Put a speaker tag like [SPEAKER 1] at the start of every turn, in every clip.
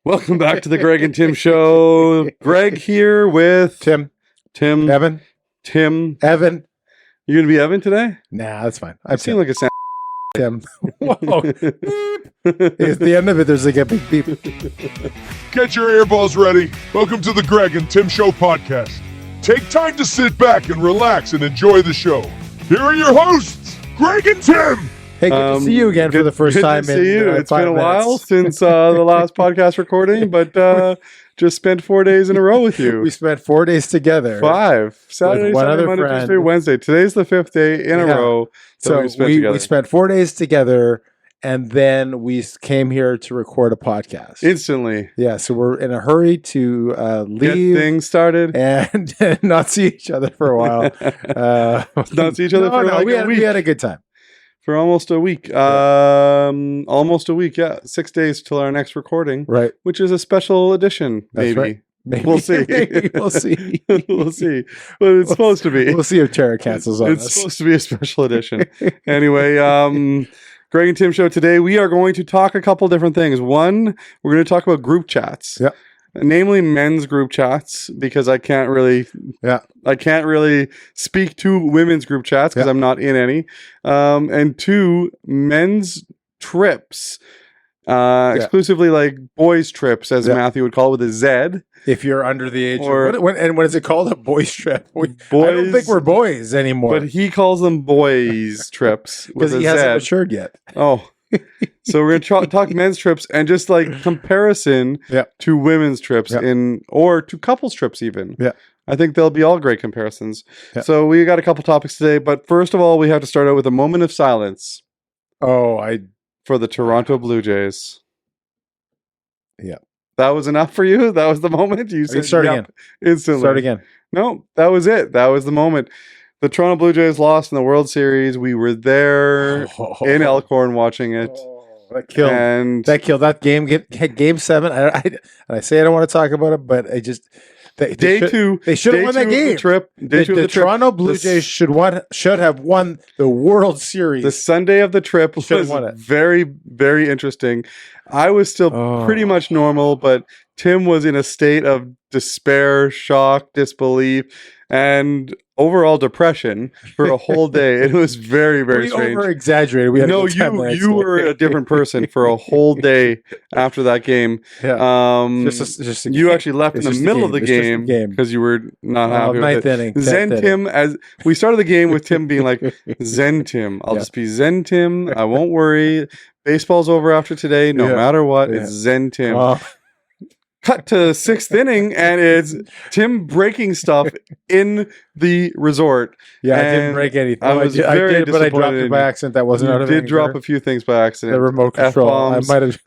[SPEAKER 1] Welcome back to the Greg and Tim Show. Greg here with
[SPEAKER 2] Tim,
[SPEAKER 1] Evan.
[SPEAKER 2] Evan.
[SPEAKER 1] You gonna be Evan today?
[SPEAKER 2] Nah, that's fine.
[SPEAKER 1] I seem like a sound.
[SPEAKER 2] Tim. Whoa. At the end of it, there's like a beep beep.
[SPEAKER 3] Get your earballs ready. Welcome to the Greg and Tim Show podcast. Take time to sit back and relax and enjoy the show. Here are your hosts, Greg and Tim.
[SPEAKER 2] Hey, good to see you again for the first time.
[SPEAKER 1] Good to see you. It's been a while since the last podcast recording, but just spent 4 days in a row with you.
[SPEAKER 2] We spent 4 days together.
[SPEAKER 1] 5. Saturday,
[SPEAKER 2] one
[SPEAKER 1] Sunday,
[SPEAKER 2] other
[SPEAKER 1] Monday,
[SPEAKER 2] friend.
[SPEAKER 1] Tuesday, Wednesday. Today's the 5th day in a row.
[SPEAKER 2] So
[SPEAKER 1] we
[SPEAKER 2] spent 4 days together, and then we came here to record a podcast.
[SPEAKER 1] Instantly.
[SPEAKER 2] Yeah, so we're in a hurry to leave.
[SPEAKER 1] Get things started.
[SPEAKER 2] And not see each other for a while.
[SPEAKER 1] Not see each other for like a week.
[SPEAKER 2] We had a good time.
[SPEAKER 1] For almost a week. Almost a week, yeah. 6 days till our next recording.
[SPEAKER 2] Right.
[SPEAKER 1] Which is a special edition,
[SPEAKER 2] That's
[SPEAKER 1] maybe.
[SPEAKER 2] right. Maybe.
[SPEAKER 1] We'll see.
[SPEAKER 2] Maybe. We'll see.
[SPEAKER 1] We'll see. But it's supposed to be.
[SPEAKER 2] We'll see if Tara cancels on
[SPEAKER 1] It's
[SPEAKER 2] us.
[SPEAKER 1] supposed to be a special edition. Anyway, Greg and Tim Show today, we are going to talk a couple different things. One, we're going to talk about group chats.
[SPEAKER 2] Yep.
[SPEAKER 1] Namely men's group chats, because I can't really speak to women's group chats because I'm not in any. And two, men's trips. Exclusively like boys trips, as Matthew would call it, with a Z.
[SPEAKER 2] If you're under the age
[SPEAKER 1] Or-
[SPEAKER 2] of what is it called? A boys trip? I don't
[SPEAKER 1] Boys-
[SPEAKER 2] think we're boys anymore.
[SPEAKER 1] But he calls them boys trips with
[SPEAKER 2] because
[SPEAKER 1] a
[SPEAKER 2] he
[SPEAKER 1] Z.
[SPEAKER 2] hasn't matured yet.
[SPEAKER 1] Oh. So we're going to talk men's trips and just like comparison to women's trips or to couples trips even.
[SPEAKER 2] Yeah.
[SPEAKER 1] I think they'll be all great comparisons.
[SPEAKER 2] Yeah.
[SPEAKER 1] So we got a couple topics today, but first of all, we have to start out with a moment of silence for the Toronto Blue Jays.
[SPEAKER 2] Yeah.
[SPEAKER 1] That was enough for you? That was the moment? You said
[SPEAKER 2] start again.
[SPEAKER 1] Instantly.
[SPEAKER 2] Start again.
[SPEAKER 1] No, that was it. That was the moment. The Toronto Blue Jays lost in the World Series. We were there in Elkhorn watching it.
[SPEAKER 2] That killed.
[SPEAKER 1] And
[SPEAKER 2] That game. Game 7. I say I don't want to talk about it, but I just
[SPEAKER 1] day two.
[SPEAKER 2] They should have won that game. The Toronto Blue Jays should have won the World Series.
[SPEAKER 1] The Sunday of the trip was very, very interesting. I was still pretty much normal, but Tim was in a state of despair, shock, disbelief, and overall depression for a whole day. It was very, very strange.
[SPEAKER 2] Over-exaggerated. We had
[SPEAKER 1] you were a different person for a whole day after that game.
[SPEAKER 2] Yeah.
[SPEAKER 1] You actually left in the middle of the game because you were not happy with it.
[SPEAKER 2] Inning,
[SPEAKER 1] Zen Tim, as we started the game with Tim being like, Zen Tim. I'll just be Zen Tim. I won't worry. Baseball's over after today. No matter what, it's Zen Tim. Cut to 6th inning, and it's Tim breaking stuff in the resort.
[SPEAKER 2] Yeah, I didn't break anything.
[SPEAKER 1] I was very disappointed.
[SPEAKER 2] But I dropped it by accident. That wasn't out of
[SPEAKER 1] You did drop a few things by accident.
[SPEAKER 2] The remote control.
[SPEAKER 1] F-bombs.
[SPEAKER 2] I might have.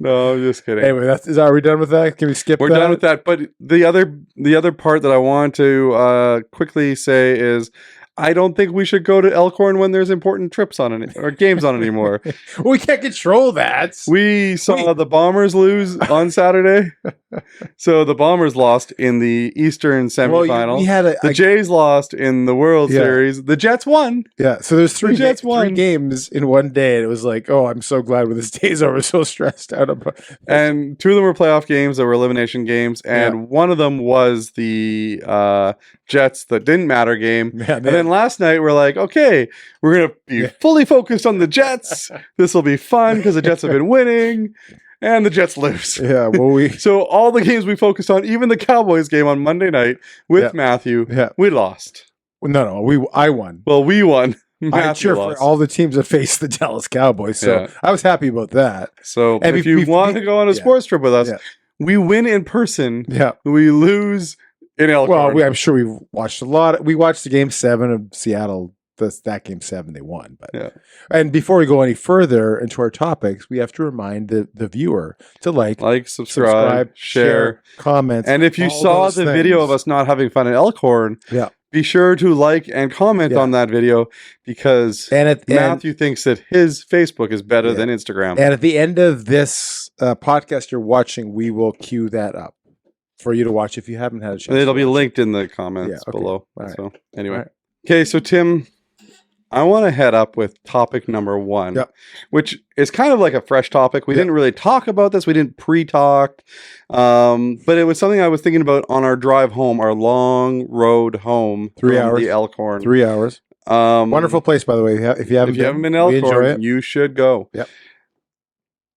[SPEAKER 1] No, I'm just kidding.
[SPEAKER 2] Anyway, are we done with that? Can we skip?
[SPEAKER 1] We're done with that. But the other part that I want to quickly say is, I don't think we should go to Elkhorn when there's important trips on it or games on anymore.
[SPEAKER 2] We can't control that.
[SPEAKER 1] We saw the Bombers lose on Saturday. So the Bombers lost in the Eastern semifinal. The Jays lost in the World Series. The Jets won.
[SPEAKER 2] Yeah. So there's three games in one day. And it was like, oh, I'm so glad when this day's over. So stressed out about.
[SPEAKER 1] And 2 of them were playoff games that were elimination games. And one of them was the Jets that didn't matter game. And then last night we're like, okay, we're going to be fully focused on the Jets. This will be fun because the Jets have been winning and the Jets lose.
[SPEAKER 2] Yeah. Well,
[SPEAKER 1] so all the games we focused on, even the Cowboys game on Monday night with Matthew, we lost.
[SPEAKER 2] No, I won.
[SPEAKER 1] Well, we won.
[SPEAKER 2] I cheer for all the teams that face the Dallas Cowboys. So I was happy about that.
[SPEAKER 1] So if you want to go on a sports trip with us, we win in person.
[SPEAKER 2] Yeah.
[SPEAKER 1] We lose in Elkhorn.
[SPEAKER 2] Well, I'm sure we've watched a lot. We watched the game 7 of Seattle. That game 7 they won. But and before we go any further into our topics, we have to remind the viewer to like,
[SPEAKER 1] subscribe, share,
[SPEAKER 2] comment.
[SPEAKER 1] And if you saw the video of us not having fun at Elkhorn, be sure to like and comment on that video because Matthew thinks that his Facebook is better than Instagram.
[SPEAKER 2] And at the end of this podcast you're watching, we will cue that up for you to watch if you haven't had a chance.
[SPEAKER 1] And it'll be linked in the comments below.
[SPEAKER 2] Right.
[SPEAKER 1] So anyway. Okay, so Tim, I want to head up with topic number 1,
[SPEAKER 2] Yep.
[SPEAKER 1] which is kind of like a fresh topic. We didn't really talk about this. We didn't pre-talk, but it was something I was thinking about on our drive home, our long road home
[SPEAKER 2] 3
[SPEAKER 1] from
[SPEAKER 2] hours.
[SPEAKER 1] the Elkhorn.
[SPEAKER 2] 3 hours. Wonderful place, by the way. If you haven't
[SPEAKER 1] been Elkhorn, you should go.
[SPEAKER 2] Yep.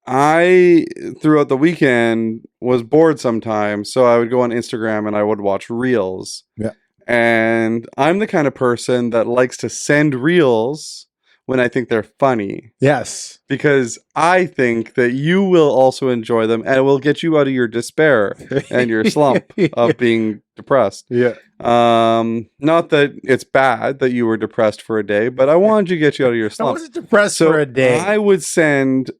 [SPEAKER 1] I, throughout the weekend, was bored sometimes, so I would go on Instagram and I would watch reels.
[SPEAKER 2] Yeah.
[SPEAKER 1] And I'm the kind of person that likes to send reels when I think they're funny.
[SPEAKER 2] Yes.
[SPEAKER 1] Because I think that you will also enjoy them and it will get you out of your despair and your slump of being depressed.
[SPEAKER 2] Yeah.
[SPEAKER 1] Not that it's bad that you were depressed for a day, but I wanted to get you out of your slump.
[SPEAKER 2] I wasn't depressed for a day.
[SPEAKER 1] I would send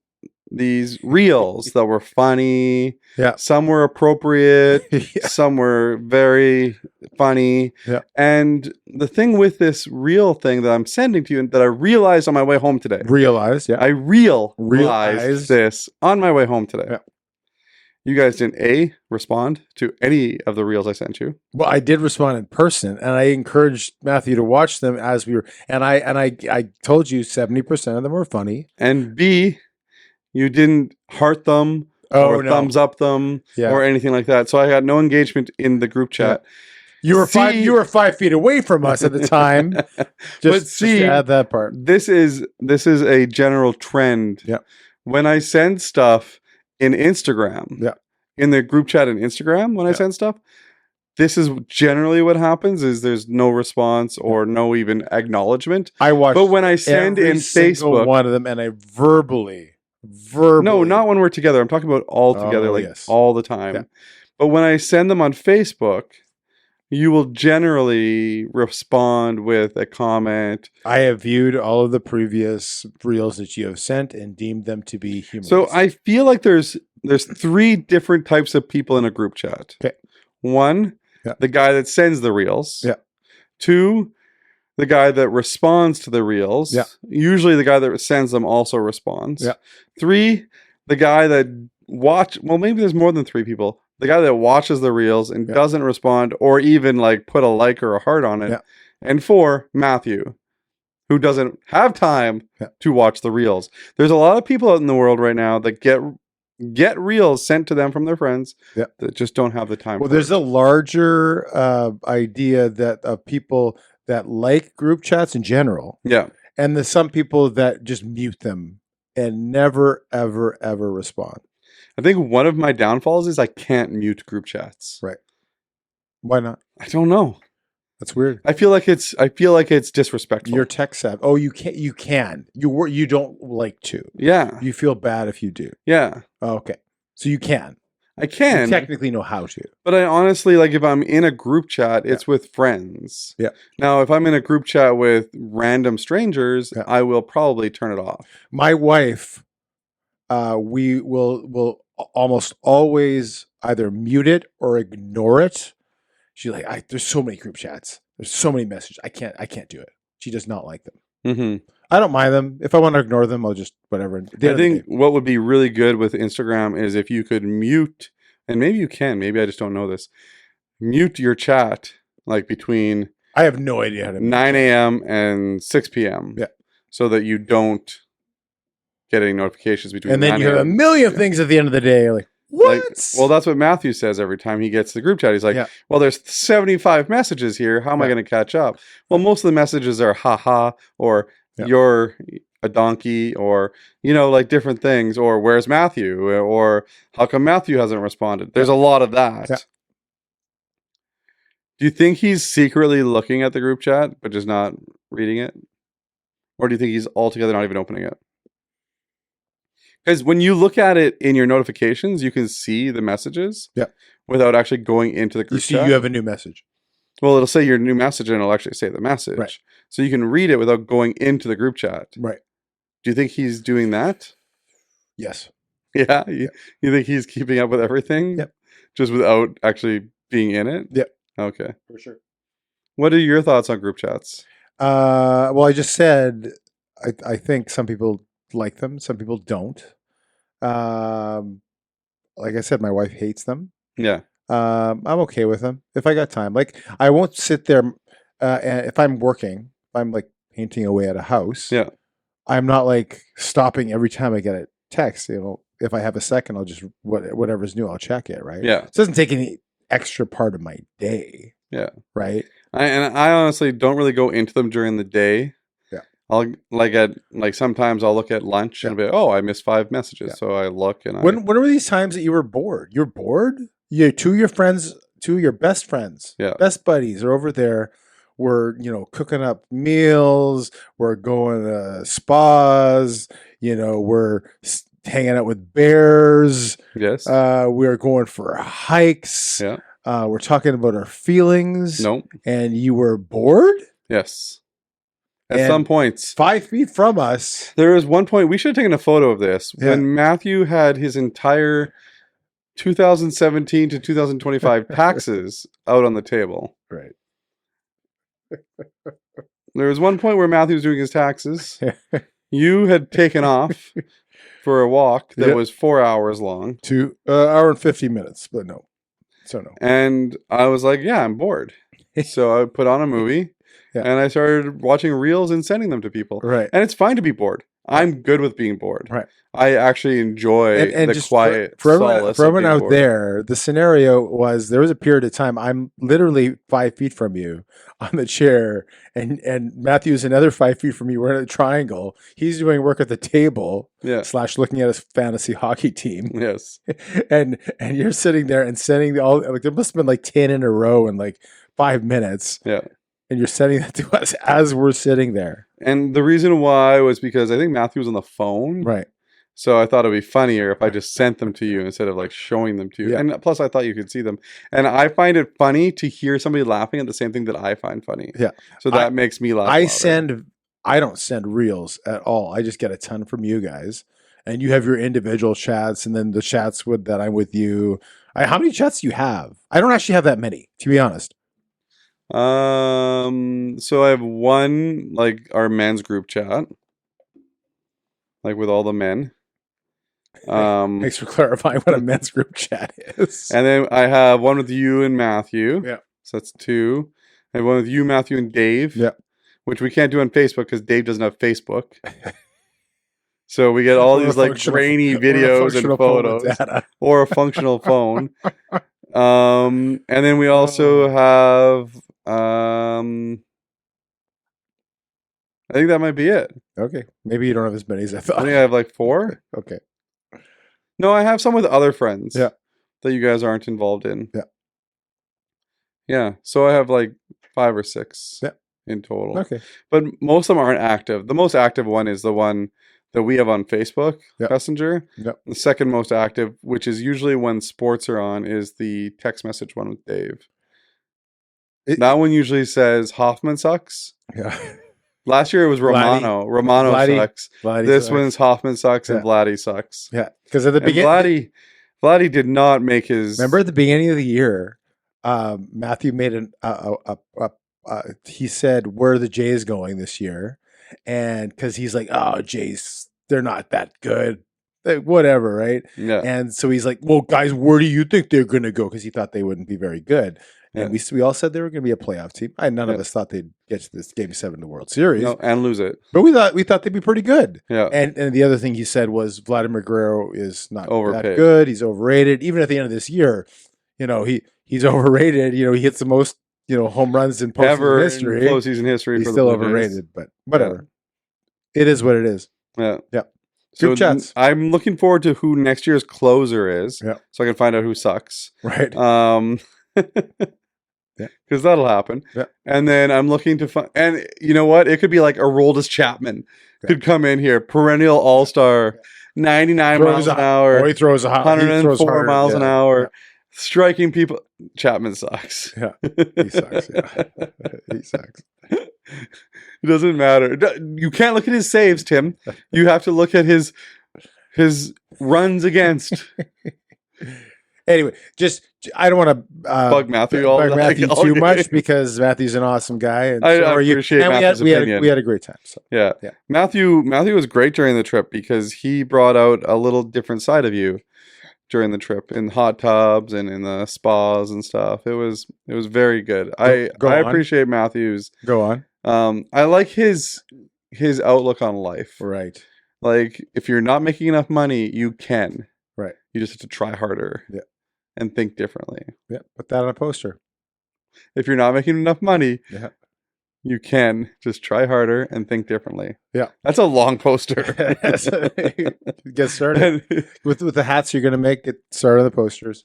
[SPEAKER 1] these reels that were funny.
[SPEAKER 2] Yeah.
[SPEAKER 1] Some were appropriate.
[SPEAKER 2] Yeah.
[SPEAKER 1] Some were very funny.
[SPEAKER 2] Yeah.
[SPEAKER 1] And the thing with this reel thing that I'm sending to you and that I realized on my way home today.
[SPEAKER 2] I
[SPEAKER 1] realized this on my way home today.
[SPEAKER 2] Yeah.
[SPEAKER 1] You guys didn't respond to any of the reels I sent you.
[SPEAKER 2] Well, I did respond in person, and I encouraged Matthew to watch them as we were. And I told you 70% of them were funny.
[SPEAKER 1] And B, you didn't heart them or thumbs up them or anything like that. So I had no engagement in the group chat.
[SPEAKER 2] Yeah. You were 5 feet away from us at the time. just to add that part.
[SPEAKER 1] This is a general trend.
[SPEAKER 2] Yeah.
[SPEAKER 1] When I send stuff in Instagram, in the group chat in Instagram, when I send stuff, this is generally what happens: is there's no response or no even acknowledgement.
[SPEAKER 2] I watched,
[SPEAKER 1] but when I send in Facebook,
[SPEAKER 2] one of them, and I verbally.
[SPEAKER 1] No, not when we're together. I'm talking about all together, all the time. Yeah. But when I send them on Facebook, you will generally respond with a comment.
[SPEAKER 2] I have viewed all of the previous reels that you have sent and deemed them to be humorous.
[SPEAKER 1] So I feel like there's 3 different types of people in a group chat.
[SPEAKER 2] Okay.
[SPEAKER 1] 1, the guy that sends the reels.
[SPEAKER 2] Yeah.
[SPEAKER 1] 2, the guy that responds to the reels.
[SPEAKER 2] Yeah.
[SPEAKER 1] Usually the guy that sends them also responds.
[SPEAKER 2] Yeah.
[SPEAKER 1] 3, the guy that maybe there's more than 3 people. The guy that watches the reels and doesn't respond or even like put a like or a heart on it.
[SPEAKER 2] Yeah.
[SPEAKER 1] And 4, Matthew, who doesn't have time to watch the reels. There's a lot of people out in the world right now that get reels sent to them from their friends that just don't have the time.
[SPEAKER 2] Well, there's a larger idea that of people that like group chats in general.
[SPEAKER 1] Yeah.
[SPEAKER 2] And there's some people that just mute them and never, ever, ever respond.
[SPEAKER 1] I think one of my downfalls is I can't mute group chats.
[SPEAKER 2] Right. Why not?
[SPEAKER 1] I don't know.
[SPEAKER 2] That's weird.
[SPEAKER 1] I feel like it's disrespectful.
[SPEAKER 2] You're tech savvy. Oh, you can. You don't like to.
[SPEAKER 1] Yeah.
[SPEAKER 2] You feel bad if you do.
[SPEAKER 1] Yeah.
[SPEAKER 2] Oh, okay. So you can.
[SPEAKER 1] I can.
[SPEAKER 2] You technically know how to.
[SPEAKER 1] But I honestly, like, if I'm in a group chat, it's with friends.
[SPEAKER 2] Yeah.
[SPEAKER 1] Now, if I'm in a group chat with random strangers, I will probably turn it off.
[SPEAKER 2] My wife, we will almost always either mute it or ignore it. She's like, there's so many group chats. There's so many messages. I can't do it. She does not like them.
[SPEAKER 1] Mm-hmm.
[SPEAKER 2] I don't mind them. If I want to ignore them, I'll just whatever.
[SPEAKER 1] I think what would be really good with Instagram is if you could mute, and maybe you can, maybe I just don't know this, mute your chat like between
[SPEAKER 2] I have no idea how to
[SPEAKER 1] 9 a.m. and 6 p.m.
[SPEAKER 2] Yeah.
[SPEAKER 1] So that you don't get any notifications between.
[SPEAKER 2] And then you hear a million things at the end of the day. Like, what?
[SPEAKER 1] Like, well, that's what Matthew says every time he gets to the group chat. He's like, well, there's 75 messages here. How am I going to catch up? Well, most of the messages are haha or you're a donkey or, like different things or where's Matthew or how come Matthew hasn't responded? There's a lot of that. Yeah. Do you think he's secretly looking at the group chat but just not reading it? Or do you think he's altogether not even opening it? Because when you look at it in your notifications, you can see the messages without actually going into the group chat.
[SPEAKER 2] You have a new message.
[SPEAKER 1] Well, it'll say your new message and it'll actually say the message. Right. So you can read it without going into the group chat.
[SPEAKER 2] Right.
[SPEAKER 1] Do you think he's doing that?
[SPEAKER 2] Yes.
[SPEAKER 1] Yeah? You think he's keeping up with everything?
[SPEAKER 2] Yep.
[SPEAKER 1] Just without actually being in it?
[SPEAKER 2] Yep.
[SPEAKER 1] Okay.
[SPEAKER 2] For sure.
[SPEAKER 1] What are your thoughts on group chats?
[SPEAKER 2] Well, I just said I think some people like them. Some people don't. Like I said, my wife hates them.
[SPEAKER 1] Yeah.
[SPEAKER 2] I'm okay with them if I got time. Like I won't sit there and if I'm working, I'm like painting away at a house.
[SPEAKER 1] Yeah.
[SPEAKER 2] I'm not like stopping every time I get a text. If I have a second, I'll just whatever's new, I'll check it. Right.
[SPEAKER 1] Yeah.
[SPEAKER 2] It doesn't take any extra part of my day.
[SPEAKER 1] Yeah.
[SPEAKER 2] Right.
[SPEAKER 1] I honestly don't really go into them during the day.
[SPEAKER 2] Yeah.
[SPEAKER 1] I'll sometimes I'll look at lunch and be like, I missed 5 messages. Yeah. So I look and
[SPEAKER 2] when were these times that you were bored? You're bored? Yeah, two of your best friends, best buddies are over there. We're, cooking up meals. We're going to spas. We're hanging out with bears.
[SPEAKER 1] Yes.
[SPEAKER 2] We're going for hikes.
[SPEAKER 1] Yeah.
[SPEAKER 2] We're talking about our feelings.
[SPEAKER 1] Nope.
[SPEAKER 2] And you were bored?
[SPEAKER 1] Yes. At some points.
[SPEAKER 2] 5 feet from us.
[SPEAKER 1] There was one point, we should have taken a photo of this, when Matthew had his entire 2017 to 2025 taxes out on the table.
[SPEAKER 2] Right.
[SPEAKER 1] There was one point where Matthew was doing his taxes. You had taken off for a walk that was 4 hours long.
[SPEAKER 2] 2 hour and 50 minutes, but no. So no.
[SPEAKER 1] And I was like, I'm bored. So I put on a movie and I started watching reels and sending them to people.
[SPEAKER 2] Right.
[SPEAKER 1] And it's fine to be bored. I'm good with being bored.
[SPEAKER 2] Right.
[SPEAKER 1] I actually enjoy the quiet
[SPEAKER 2] for
[SPEAKER 1] solace.
[SPEAKER 2] For everyone out there, the scenario was there was a period of time I'm literally 5 feet from you on the chair, and Matthew's another 5 feet from you. We're in a triangle. He's doing work at the table, / looking at his fantasy hockey team.
[SPEAKER 1] Yes,
[SPEAKER 2] and you're sitting there and sending there must have been like 10 in a row in like 5 minutes.
[SPEAKER 1] Yeah.
[SPEAKER 2] And you're sending that to us as we're sitting there.
[SPEAKER 1] And the reason why was because I think Matthew was on the phone.
[SPEAKER 2] Right.
[SPEAKER 1] So I thought it'd be funnier if I just sent them to you instead of like showing them to you. Yeah. And plus I thought you could see them. And I find it funny to hear somebody laughing at the same thing that I find funny.
[SPEAKER 2] Yeah.
[SPEAKER 1] So that makes me laugh.
[SPEAKER 2] I don't send reels at all. I just get a ton from you guys. And you have your individual chats and then the chats that I'm with you. How many chats do you have? I don't actually have that many, to be honest.
[SPEAKER 1] So I have one, like our men's group chat, like with all the men.
[SPEAKER 2] Thanks for clarifying what a men's group chat is.
[SPEAKER 1] And then I have one with you and Matthew.
[SPEAKER 2] Yeah.
[SPEAKER 1] So that's 2. I have one with you, Matthew, and Dave.
[SPEAKER 2] Yeah.
[SPEAKER 1] Which we can't do on Facebook because Dave doesn't have Facebook. So we get all these like grainy videos and photos or a functional phone. And then we also have I think that might be it.
[SPEAKER 2] Okay. Maybe you don't have as many as I thought.
[SPEAKER 1] I think I have like 4.
[SPEAKER 2] Okay.
[SPEAKER 1] No, I have some with other friends.
[SPEAKER 2] Yeah.
[SPEAKER 1] That you guys aren't involved in.
[SPEAKER 2] Yeah.
[SPEAKER 1] Yeah. So I have like 5 or 6 in total.
[SPEAKER 2] Okay.
[SPEAKER 1] But most of them aren't active. The most active one is the one that we have on Facebook Messenger.
[SPEAKER 2] Yep.
[SPEAKER 1] The second most active, which is usually when sports are on, is the text message one with Dave. That one usually says Hoffman sucks.
[SPEAKER 2] Yeah.
[SPEAKER 1] Last year it was Romano. Romano sucks. This one's Hoffman sucks and Vladdy sucks.
[SPEAKER 2] Yeah. Because at the beginning,
[SPEAKER 1] Vladdy did not make his.
[SPEAKER 2] Remember at the beginning of the year, Matthew made he said, "Where are the Jays going this year?" And because he's like, "Oh, Jays, they're not that good." Whatever, right?
[SPEAKER 1] Yeah.
[SPEAKER 2] And so he's like, "Well, guys, where do you think they're going to go?" Because he thought they wouldn't be very good. And we all said they were going to be a playoff team. None of us thought they'd get to this Game 7 of the World Series.
[SPEAKER 1] No, and lose it.
[SPEAKER 2] But we thought they'd be pretty good.
[SPEAKER 1] Yeah.
[SPEAKER 2] And the other thing he said was Vladimir Guerrero is not
[SPEAKER 1] overpaid.
[SPEAKER 2] That good. He's overrated. Even at the end of this year, he's overrated. He hits the most home runs in postseason history.
[SPEAKER 1] Postseason history.
[SPEAKER 2] He's still overrated, but whatever. Yeah. It is what it is.
[SPEAKER 1] Yeah.
[SPEAKER 2] Yeah.
[SPEAKER 1] So chats. I'm looking forward to who next year's closer is.
[SPEAKER 2] Yeah.
[SPEAKER 1] So I can find out who sucks.
[SPEAKER 2] Right.
[SPEAKER 1] Because that'll happen.
[SPEAKER 2] Yeah.
[SPEAKER 1] And then I'm looking to find, and you know what? It could be like Aroldis Chapman could come in here, perennial all-star, 99 miles an hour.
[SPEAKER 2] Or he throws
[SPEAKER 1] 104 miles an hour, striking people. Chapman sucks.
[SPEAKER 2] Yeah, he sucks. Yeah, he sucks.
[SPEAKER 1] It doesn't matter. You can't look at his saves, Tim. You have to look at his runs against.
[SPEAKER 2] Anyway, I don't want to
[SPEAKER 1] bug Matthew
[SPEAKER 2] too much because Matthew's an awesome guy, and
[SPEAKER 1] I appreciate Matthew's opinion.
[SPEAKER 2] We had a great time. So.
[SPEAKER 1] Yeah. Matthew was great during the trip because he brought out a little different side of you during the trip in hot tubs and in the spas and stuff. It was very good. I appreciate Matthew's.
[SPEAKER 2] Go on.
[SPEAKER 1] I like his outlook on life.
[SPEAKER 2] Right.
[SPEAKER 1] Like, if you're not making enough money, you can.
[SPEAKER 2] Right.
[SPEAKER 1] You just have to try harder.
[SPEAKER 2] Yeah.
[SPEAKER 1] And think differently.
[SPEAKER 2] Yeah. Put that on a poster.
[SPEAKER 1] If you're not making enough money,
[SPEAKER 2] Yeah.
[SPEAKER 1] you can just try harder and think differently.
[SPEAKER 2] Yeah.
[SPEAKER 1] That's a long poster.
[SPEAKER 2] Get started. with the hats you're going to make, it start on the posters.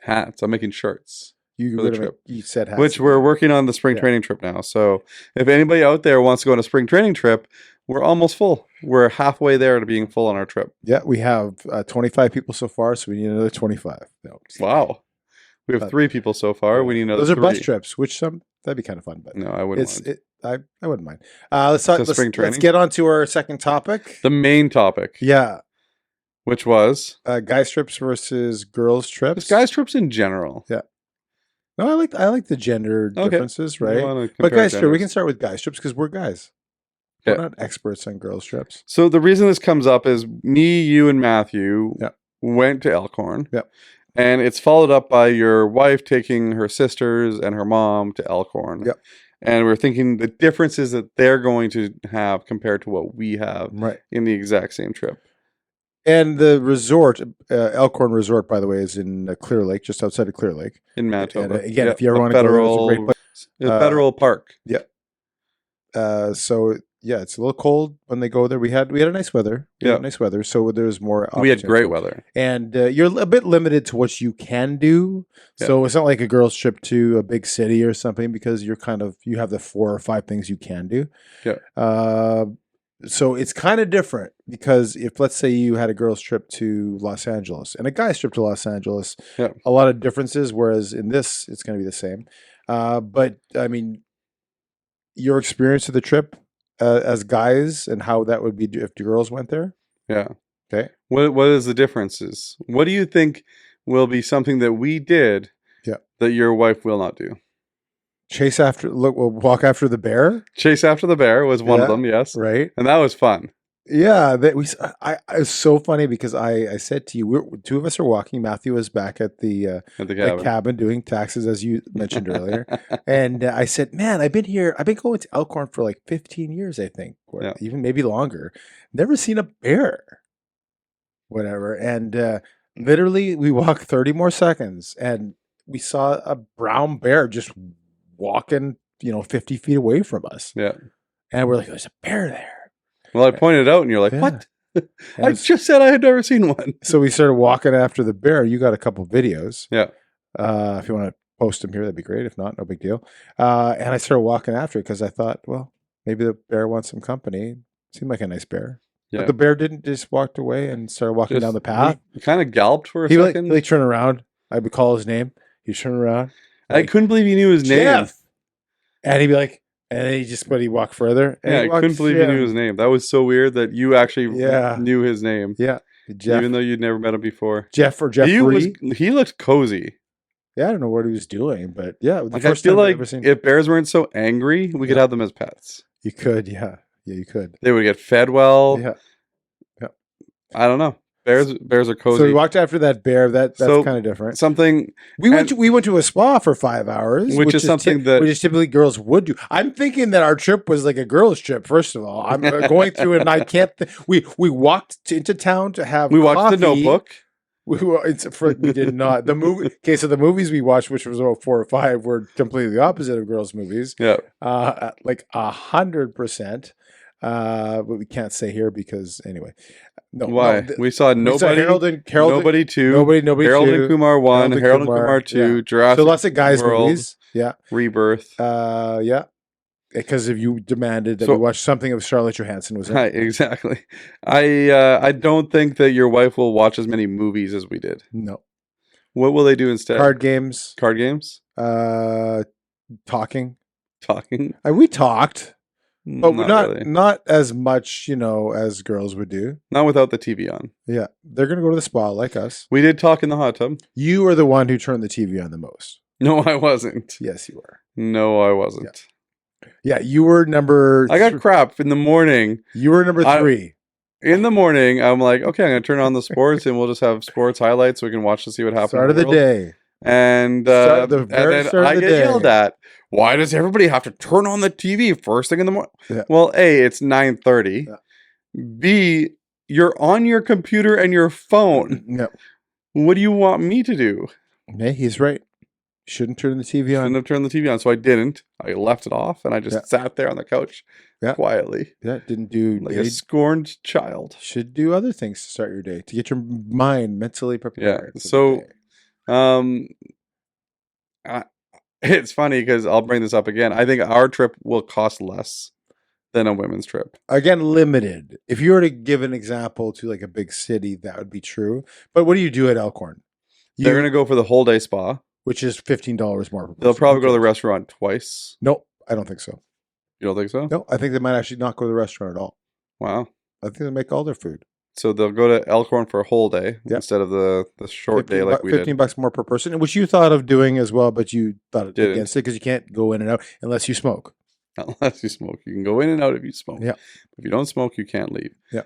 [SPEAKER 1] Hats. I'm making shirts.
[SPEAKER 2] For the trip. You said hats.
[SPEAKER 1] Which we're working on the spring training trip now. So if anybody out there wants to go on a spring training trip, we're almost full. We're halfway there to being full on our trip.
[SPEAKER 2] Yeah, we have 25 people so far, so we need another 25. No,
[SPEAKER 1] wow. We have 3 people so far. We need another 3.
[SPEAKER 2] Those are bus trips, which that'd be kind of fun. But
[SPEAKER 1] no, I wouldn't mind.
[SPEAKER 2] I wouldn't mind. Let's get on to our second topic.
[SPEAKER 1] The main topic.
[SPEAKER 2] Yeah.
[SPEAKER 1] Which was?
[SPEAKER 2] Guys trips versus girls trips.
[SPEAKER 1] Just guys trips in general.
[SPEAKER 2] Yeah. No, I like the gender differences, right? But guys trips, we can start with guys trips because we're guys. We're not experts on girls trips.
[SPEAKER 1] So the reason this comes up is me, you, and Matthew went to Elkhorn.
[SPEAKER 2] Yeah.
[SPEAKER 1] And it's followed up by your wife taking her sisters and her mom to Elkhorn.
[SPEAKER 2] Yep.
[SPEAKER 1] And we're thinking the differences that they're going to have compared to what we have in the exact same trip.
[SPEAKER 2] And the resort, Elkhorn Resort, by the way, is in Clear Lake, just outside of Clear Lake.
[SPEAKER 1] In Manitoba.
[SPEAKER 2] And again, if you ever want to go there, it's a great place.
[SPEAKER 1] Federal Park.
[SPEAKER 2] Yeah. So it's a little cold when they go there. We had nice weather. Nice weather. So there's more.
[SPEAKER 1] We had great weather,
[SPEAKER 2] and you're a bit limited to what you can do. Yeah. So it's not like a girls' trip to a big city or something because you have the 4 or 5 things you can do.
[SPEAKER 1] Yeah.
[SPEAKER 2] So it's kind of different because if let's say you had a girls' trip to Los Angeles and a guy's trip to Los Angeles, a lot of differences. Whereas in this, it's going to be the same. But I mean, your experience of the trip. As guys and how that would be if the girls went there?
[SPEAKER 1] Yeah.
[SPEAKER 2] Okay.
[SPEAKER 1] What is the differences? What do you think will be something that we did that your wife will not do?
[SPEAKER 2] We'll walk after the bear?
[SPEAKER 1] Chase after the bear was one of them, yes.
[SPEAKER 2] Right.
[SPEAKER 1] And that was fun.
[SPEAKER 2] Yeah, it's so funny because I said to you, 2 of us are walking. Matthew was back at the cabin doing taxes, as you mentioned earlier. And I said, man, I've been going to Elkhorn for like 15 years, I think, or even maybe longer. Never seen a bear, whatever. And literally we walked 30 more seconds and we saw a brown bear just walking, 50 feet away from us.
[SPEAKER 1] Yeah.
[SPEAKER 2] And we're like, there's a bear there.
[SPEAKER 1] Well, I pointed out, and you're like, "What? I just said I had never seen one."
[SPEAKER 2] So we started walking after the bear. You got a couple videos.
[SPEAKER 1] Yeah.
[SPEAKER 2] If you want to post them here, that'd be great. If not, no big deal. And I started walking after it because I thought, well, maybe the bear wants some company. Seemed like a nice bear. Yeah. But the bear didn't, just walked away and started walking down the path.
[SPEAKER 1] He kind of galloped for a second.
[SPEAKER 2] He turned around. I would call his name. He'd turn around.
[SPEAKER 1] I couldn't believe he knew his name.
[SPEAKER 2] And he'd be like, and then he walked further.
[SPEAKER 1] And I couldn't believe he knew his name. That was so weird that you actually knew his name.
[SPEAKER 2] Yeah. Jeff.
[SPEAKER 1] Even though you'd never met him before.
[SPEAKER 2] Jeff or Jeffrey.
[SPEAKER 1] He looked cozy.
[SPEAKER 2] Yeah, I don't know what he was doing, but yeah.
[SPEAKER 1] I feel like if bears weren't so angry, we could have them as pets.
[SPEAKER 2] You could, yeah. Yeah, you could.
[SPEAKER 1] They would get fed well.
[SPEAKER 2] Yeah.
[SPEAKER 1] I don't know. Bears are cozy.
[SPEAKER 2] So we walked after that bear. That's kind of different. We went to a spa for 5 hours,
[SPEAKER 1] which is something that
[SPEAKER 2] typically girls would do. I'm thinking that our trip was like a girls' trip. First of all, I'm going through it, and I can't. We walked into town to have.
[SPEAKER 1] We watched The Notebook.
[SPEAKER 2] We did not. The movie. Okay, so the movies we watched, which was about 4 or 5, were completely opposite of girls' movies.
[SPEAKER 1] Yeah,
[SPEAKER 2] like 100%. But we can't say here because anyway. No,
[SPEAKER 1] why? We saw Nobody. Nobody 2.
[SPEAKER 2] Nobody
[SPEAKER 1] Harold
[SPEAKER 2] 2.
[SPEAKER 1] and Kumar 1. Harold and Kumar 2. Jurassic
[SPEAKER 2] So lots of guys'
[SPEAKER 1] World,
[SPEAKER 2] movies. Yeah.
[SPEAKER 1] Rebirth.
[SPEAKER 2] Yeah. Because if you demanded that we watch something of Scarlett Johansson was in.
[SPEAKER 1] Right, exactly. I don't think that your wife will watch as many movies as we did.
[SPEAKER 2] No.
[SPEAKER 1] What will they do instead?
[SPEAKER 2] Card games.
[SPEAKER 1] Card games?
[SPEAKER 2] Talking.
[SPEAKER 1] Talking?
[SPEAKER 2] We talked. But
[SPEAKER 1] not
[SPEAKER 2] not as much, as girls would do.
[SPEAKER 1] Not without the TV on.
[SPEAKER 2] Yeah. They're going to go to the spa like us.
[SPEAKER 1] We did talk in the hot tub.
[SPEAKER 2] You are the one who turned the TV on the most.
[SPEAKER 1] No, I wasn't.
[SPEAKER 2] Yes, you were.
[SPEAKER 1] No, I wasn't.
[SPEAKER 2] Yeah, you were number...
[SPEAKER 1] I got crap in the morning.
[SPEAKER 2] You were number 3.
[SPEAKER 1] In the morning, I'm like, okay, I'm going to turn on the sports and we'll just have sports highlights so we can watch to see what happens.
[SPEAKER 2] Start of the day.
[SPEAKER 1] And
[SPEAKER 2] The
[SPEAKER 1] and
[SPEAKER 2] very
[SPEAKER 1] then
[SPEAKER 2] start of
[SPEAKER 1] I
[SPEAKER 2] the
[SPEAKER 1] get
[SPEAKER 2] day.
[SPEAKER 1] yelled at. Why does everybody have to turn on the TV first thing in the morning?
[SPEAKER 2] Yeah.
[SPEAKER 1] Well, A, it's 9:30.
[SPEAKER 2] Yeah.
[SPEAKER 1] B, you're on your computer and your phone.
[SPEAKER 2] No.
[SPEAKER 1] What do you want me to do?
[SPEAKER 2] Hey, he's right. Shouldn't turn the TV on.
[SPEAKER 1] Shouldn't have turned the TV on, so I didn't. I left it off, and I just sat there on the couch quietly.
[SPEAKER 2] Yeah, didn't do
[SPEAKER 1] like a scorned child.
[SPEAKER 2] Should do other things to start your day to get your mind mentally prepared.
[SPEAKER 1] Yeah. So, it's funny because I'll bring this up again. I think our trip will cost less than a women's trip.
[SPEAKER 2] Again, limited. If you were to give an example to like a big city, that would be true. But what do you do at Elkhorn?
[SPEAKER 1] They're going to go for the whole day spa,
[SPEAKER 2] which is $15 more per person.
[SPEAKER 1] They'll probably go to the restaurant twice.
[SPEAKER 2] Nope, I don't think so.
[SPEAKER 1] You don't think so?
[SPEAKER 2] No, I think they might actually not go to the restaurant at all.
[SPEAKER 1] Wow.
[SPEAKER 2] I think they make all their food.
[SPEAKER 1] So they'll go to Elkhorn for a whole day instead of the short day like we did.
[SPEAKER 2] $15 more per person, which you thought of doing as well, but you thought against it because you can't go in and out unless you smoke.
[SPEAKER 1] Unless you smoke. You can go in and out if you smoke.
[SPEAKER 2] Yeah.
[SPEAKER 1] If you don't smoke, you can't leave.
[SPEAKER 2] Yeah.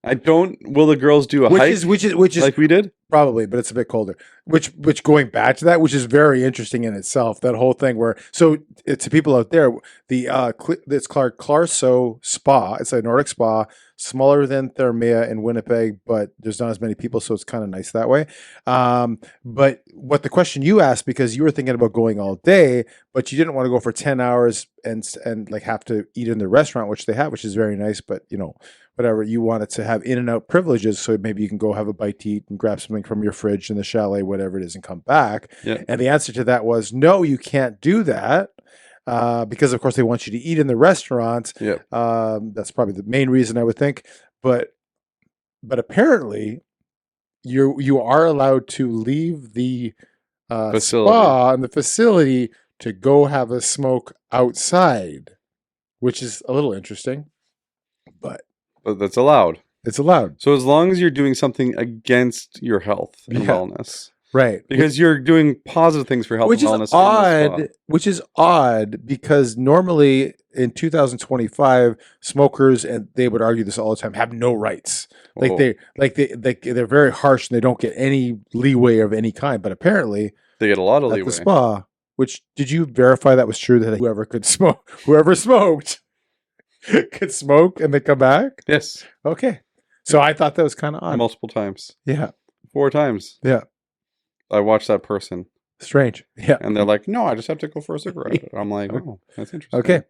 [SPEAKER 1] I don't. Will the girls do a hike? Which is like we did?
[SPEAKER 2] Probably, but it's a bit colder. Which going back to that, which is very interesting in itself. That whole thing where to people out there, it's called Clarso Spa. It's a Nordic spa, smaller than Thermea in Winnipeg, but there's not as many people, so it's kind of nice that way. But what the question you asked, because you were thinking about going all day, but you didn't want to go for 10 hours and like have to eat in the restaurant, which they have, which is very nice, but whatever, you wanted to have in and out privileges, so maybe you can go have a bite to eat and grab something from your fridge in the chalet, whatever it is, and come back.
[SPEAKER 1] Yeah.
[SPEAKER 2] And the answer to that was no, you can't do that because of course they want you to eat in the restaurant.
[SPEAKER 1] Yeah.
[SPEAKER 2] That's probably the main reason, I would think. But apparently you are allowed to leave the spa and the facility to go have a smoke outside, which is a little interesting, but
[SPEAKER 1] that's allowed.
[SPEAKER 2] It's allowed.
[SPEAKER 1] So as long as you're doing something against your health and wellness.
[SPEAKER 2] Right.
[SPEAKER 1] Because you're doing positive things for health and wellness.
[SPEAKER 2] Which is odd because normally in 2025, smokers, and they would argue this all the time, have no rights. They're very harsh and they don't get any leeway of any kind. But apparently
[SPEAKER 1] they get a lot of leeway.
[SPEAKER 2] At the spa, which did you verify that was true, that whoever smoked could smoke and they come back?
[SPEAKER 1] Yes.
[SPEAKER 2] Okay. So I thought that was kind of odd.
[SPEAKER 1] Multiple times.
[SPEAKER 2] Yeah.
[SPEAKER 1] 4 times.
[SPEAKER 2] Yeah.
[SPEAKER 1] I watched that person.
[SPEAKER 2] Strange. Yeah.
[SPEAKER 1] And they're like, no, I just have to go for a cigarette. I'm like, oh, that's interesting.
[SPEAKER 2] Okay.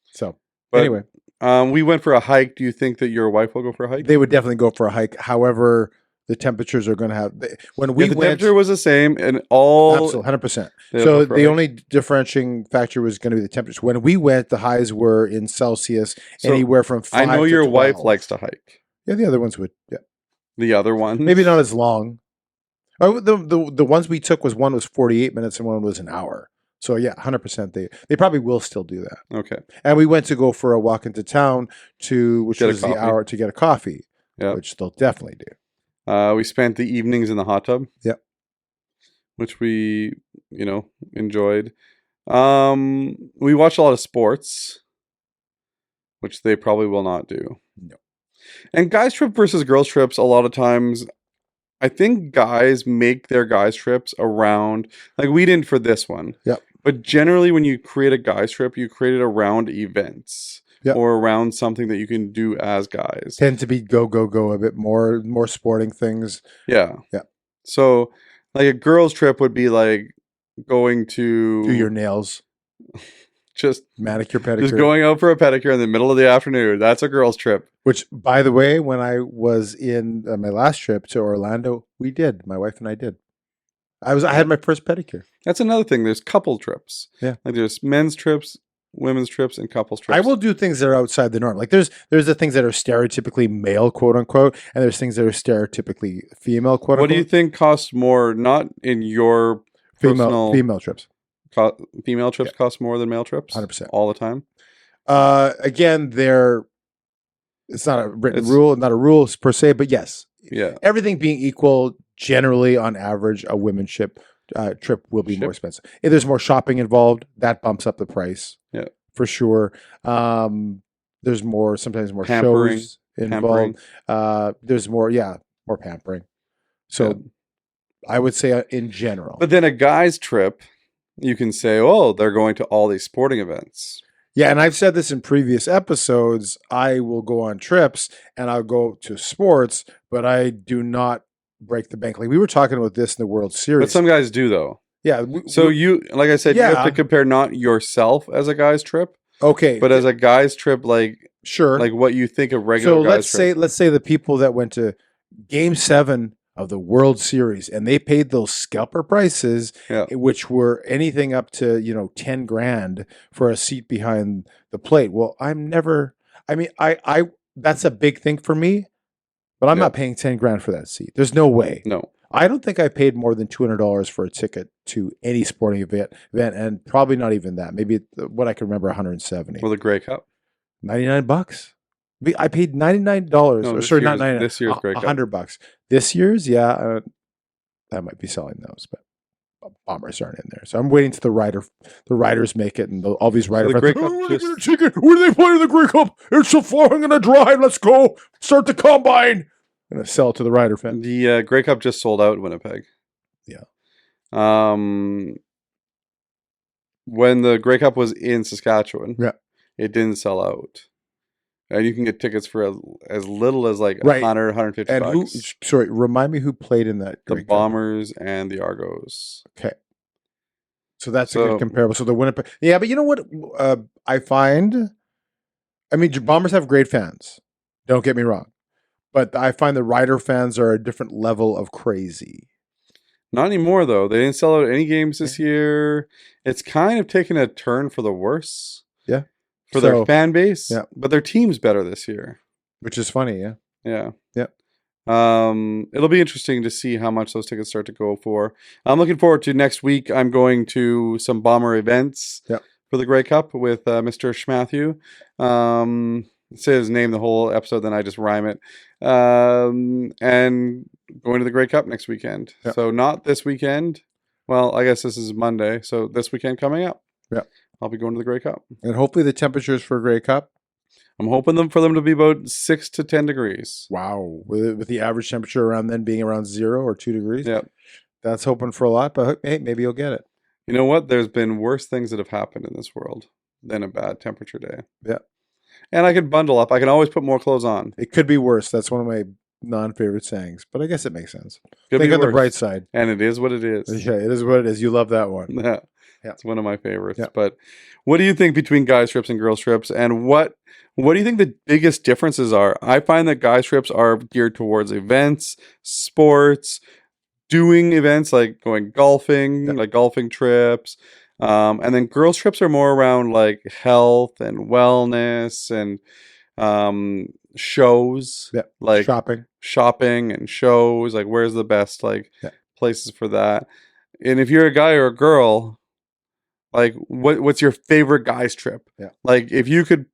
[SPEAKER 2] So anyway.
[SPEAKER 1] We went for a hike. Do you think that your wife will go for a hike?
[SPEAKER 2] They would definitely go for a hike. However, the temperatures are going to have the
[SPEAKER 1] temperature was the same and all
[SPEAKER 2] absolutely 100%. So the only differentiating factor was going to be the temperature. When we went, the highs were in Celsius, anywhere from 5
[SPEAKER 1] I know
[SPEAKER 2] to
[SPEAKER 1] your
[SPEAKER 2] 12.
[SPEAKER 1] wife likes to hike.
[SPEAKER 2] Yeah, the other ones would. Yeah,
[SPEAKER 1] the other ones
[SPEAKER 2] maybe not as long. Oh, the ones we took one was 48 minutes and one was an hour. So yeah, 100%. They probably will still do that.
[SPEAKER 1] Okay.
[SPEAKER 2] And we went to go for a walk into town which was the hour to get a coffee.
[SPEAKER 1] Yeah, which
[SPEAKER 2] they'll definitely do.
[SPEAKER 1] We spent the evenings in the hot tub.
[SPEAKER 2] Yep.
[SPEAKER 1] Which we, enjoyed. We watched a lot of sports, which they probably will not do.
[SPEAKER 2] No.
[SPEAKER 1] And guys trip versus girls trips, a lot of times, I think guys make their guys trips around, like we didn't for this one.
[SPEAKER 2] Yep.
[SPEAKER 1] But generally when you create a guys trip, you create it around events. Yep. Or around something that you can do as guys.
[SPEAKER 2] Tend to be go a bit more sporting things.
[SPEAKER 1] Yeah.
[SPEAKER 2] Yeah.
[SPEAKER 1] So like a girl's trip would be like going to
[SPEAKER 2] do your nails.
[SPEAKER 1] Just
[SPEAKER 2] manicure, pedicure.
[SPEAKER 1] Just going out for a pedicure in the middle of the afternoon. That's a girl's trip.
[SPEAKER 2] Which, by the way, when I was in my last trip to Orlando, we did. My wife and I did. I had my first pedicure.
[SPEAKER 1] That's another thing. There's couple trips.
[SPEAKER 2] Yeah.
[SPEAKER 1] Like there's men's trips, women's trips, and couples trips.
[SPEAKER 2] I will do things that are outside the norm. Like there's the things that are stereotypically male, quote unquote, and there's things that are stereotypically female, quote unquote.
[SPEAKER 1] What do you think costs more? Not in your
[SPEAKER 2] female trips.
[SPEAKER 1] Female trips cost more than male trips?
[SPEAKER 2] 100%.
[SPEAKER 1] All the time?
[SPEAKER 2] Again, it's not a written rule, not a rule per se, but yes.
[SPEAKER 1] Yeah.
[SPEAKER 2] Everything being equal, generally on average, a women's trip will be more expensive. If there's more shopping involved, that bumps up the price.
[SPEAKER 1] Yeah.
[SPEAKER 2] For sure. There's sometimes more
[SPEAKER 1] pampering,
[SPEAKER 2] shows involved. There's more pampering. So I would say in general.
[SPEAKER 1] But then a guy's trip, you can say, oh, they're going to all these sporting events.
[SPEAKER 2] Yeah, and I've said this in previous episodes. I will go on trips and I'll go to sports, but I do not break the bank. Like we were talking about this in the World Series.
[SPEAKER 1] But some guys do, though.
[SPEAKER 2] Yeah.
[SPEAKER 1] So you, like I said, you have to compare not yourself as a guy's trip,
[SPEAKER 2] okay,
[SPEAKER 1] but as a guy's trip, like
[SPEAKER 2] sure,
[SPEAKER 1] like what you think of regular. So
[SPEAKER 2] let's say the people that went to Game 7 of the World Series and they paid those scalper prices, which were anything up to $10,000 for a seat behind the plate. Well, I that's a big thing for me, but I'm not paying $10,000 for that seat. There's no way.
[SPEAKER 1] No.
[SPEAKER 2] I don't think I paid more than $200 for a ticket to any sporting event, and probably not even that. Maybe what I can remember, $170.
[SPEAKER 1] Well, the Grey Cup,
[SPEAKER 2] $99. I paid $99.
[SPEAKER 1] No,
[SPEAKER 2] not $99.
[SPEAKER 1] This year's Grey Cup,
[SPEAKER 2] $100. This year's, I might be selling those, but Bombers aren't in there. So I'm waiting till the riders make it, and all these riders.
[SPEAKER 1] So the Grey Cup
[SPEAKER 2] where do they play in the Grey Cup? It's so far. I'm gonna drive. Let's go. Start the combine. I'm gonna sell it to the rider fan.
[SPEAKER 1] The Grey Cup just sold out in Winnipeg.
[SPEAKER 2] Yeah.
[SPEAKER 1] When the Grey Cup was in Saskatchewan,
[SPEAKER 2] it
[SPEAKER 1] didn't sell out. And you can get tickets for as little as like $100, $150.
[SPEAKER 2] And remind me who played in that
[SPEAKER 1] Grey Cup? The Bombers and the Argos.
[SPEAKER 2] Okay. So that's a good comparable. So the Winnipeg. Yeah, but you know what I find? I mean, Bombers have great fans. Don't get me wrong. But I find the Rider fans are a different level of crazy.
[SPEAKER 1] Not anymore, though. They didn't sell out any games this year. It's kind of taken a turn for the worse.
[SPEAKER 2] Yeah.
[SPEAKER 1] For their fan base.
[SPEAKER 2] Yeah.
[SPEAKER 1] But their team's better this year.
[SPEAKER 2] Which is funny, yeah.
[SPEAKER 1] Yeah.
[SPEAKER 2] Yeah.
[SPEAKER 1] It'll be interesting to see how much those tickets start to go for. I'm looking forward to next week. I'm going to some Bomber events for the Grey Cup with Mr. Schmatthew. Say his name the whole episode, then I just rhyme it. And going to the Grey Cup next weekend. Yeah. So not this weekend. Well, I guess this is Monday. So this weekend coming up.
[SPEAKER 2] Yeah.
[SPEAKER 1] I'll be going to the Grey Cup.
[SPEAKER 2] And hopefully the temperatures for Grey Cup.
[SPEAKER 1] I'm hoping for them to be about 6 to 10 degrees.
[SPEAKER 2] Wow. With the average temperature around then being around 0 or 2 degrees.
[SPEAKER 1] Yeah.
[SPEAKER 2] That's hoping for a lot, but hey, maybe you'll get it.
[SPEAKER 1] You know what? There's been worse things that have happened in this world than a bad temperature day.
[SPEAKER 2] Yeah.
[SPEAKER 1] And I could bundle up. I can always put more clothes on.
[SPEAKER 2] It could be worse. That's one of my non-favorite sayings, but I guess it makes sense. Think on the bright side.
[SPEAKER 1] And it is what it is.
[SPEAKER 2] Yeah, it is what it is. You love that one.
[SPEAKER 1] Yeah. It's one of my favorites. Yeah. But what do you think between guys trips and girls trips? And what do you think the biggest differences are? I find that guys trips are geared towards events, sports, doing events like going golfing, like golfing trips. And then girls trips are more around like health and wellness and shows, like shopping and shows. Like where's the best places for that? And if you're a guy or a girl, like what's your favorite guys trip?
[SPEAKER 2] Yeah.
[SPEAKER 1] Like if you could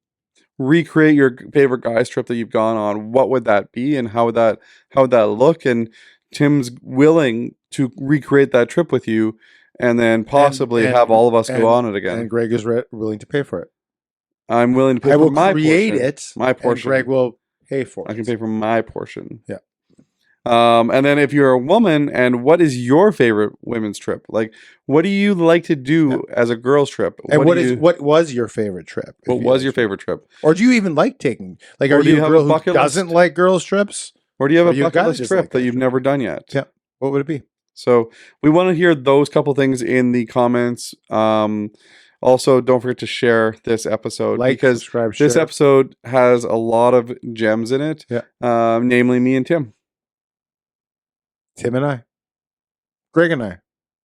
[SPEAKER 1] recreate your favorite guys trip that you've gone on, what would that be and how would that look? And Tim's willing to recreate that trip with you and then possibly have all of us go on it again.
[SPEAKER 2] And Greg is willing to pay for it.
[SPEAKER 1] I'm willing to pay for my portion. I will
[SPEAKER 2] create it.
[SPEAKER 1] My portion.
[SPEAKER 2] And Greg will pay for it.
[SPEAKER 1] I can pay for my portion.
[SPEAKER 2] Yeah.
[SPEAKER 1] And then if you're a woman, and what is your favorite women's trip? Like, what do you like to do as a girl's trip?
[SPEAKER 2] And what was your favorite trip?
[SPEAKER 1] What was your favorite trip?
[SPEAKER 2] Or do you even like taking? Like, are you a girl who doesn't like girls' trips?
[SPEAKER 1] Or do you have a bucket list trip that you've never done yet?
[SPEAKER 2] Yeah. What would it be?
[SPEAKER 1] So we want to hear those couple things in the comments. Also, don't forget to share this episode because this episode has a lot of gems in it.
[SPEAKER 2] Yeah.
[SPEAKER 1] Namely, me and Tim.
[SPEAKER 2] Tim and I. Greg and I.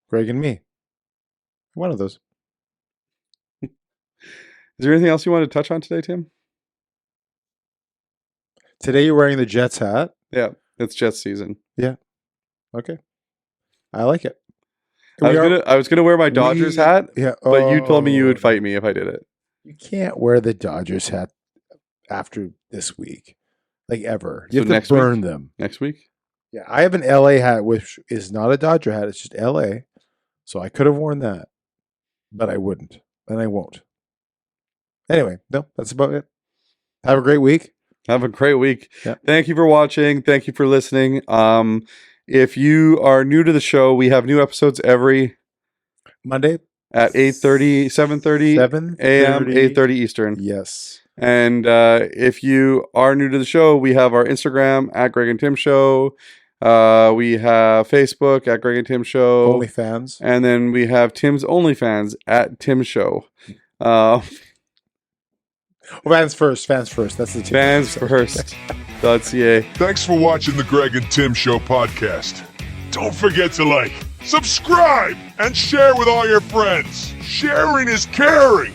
[SPEAKER 2] Greg and me. One of those.
[SPEAKER 1] Is there anything else you want to touch on today, Tim?
[SPEAKER 2] Today you're wearing the Jets hat.
[SPEAKER 1] Yeah, it's Jets season.
[SPEAKER 2] Yeah. Okay. I like it.
[SPEAKER 1] I was gonna wear my Dodgers hat, but you told me you would fight me if I did it.
[SPEAKER 2] You can't wear the Dodgers hat after this week. Like ever. You have to burn them.
[SPEAKER 1] Next week?
[SPEAKER 2] Yeah, I have an LA hat, which is not a Dodger hat. It's just LA. So I could have worn that, but I wouldn't, and I won't. Anyway, no, that's about it. Have a great week.
[SPEAKER 1] Have a great week.
[SPEAKER 2] Yeah.
[SPEAKER 1] Thank you for watching. Thank you for listening. If you are new to the show, we have new episodes every
[SPEAKER 2] Monday
[SPEAKER 1] at 8:30, 7:30 a.m., 8:30 Eastern.
[SPEAKER 2] Yes.
[SPEAKER 1] And if you are new to the show, we have our Instagram at Greg and Tim Show. We have Facebook at Greg and Tim Show.
[SPEAKER 2] OnlyFans.
[SPEAKER 1] And then we have Tim's OnlyFans at Tim Show.
[SPEAKER 2] Fans first. That's the two.
[SPEAKER 1] Fans first. .ca.
[SPEAKER 3] Thanks for watching the Greg and Tim Show podcast. Don't forget to like, subscribe, and share with all your friends. Sharing is caring.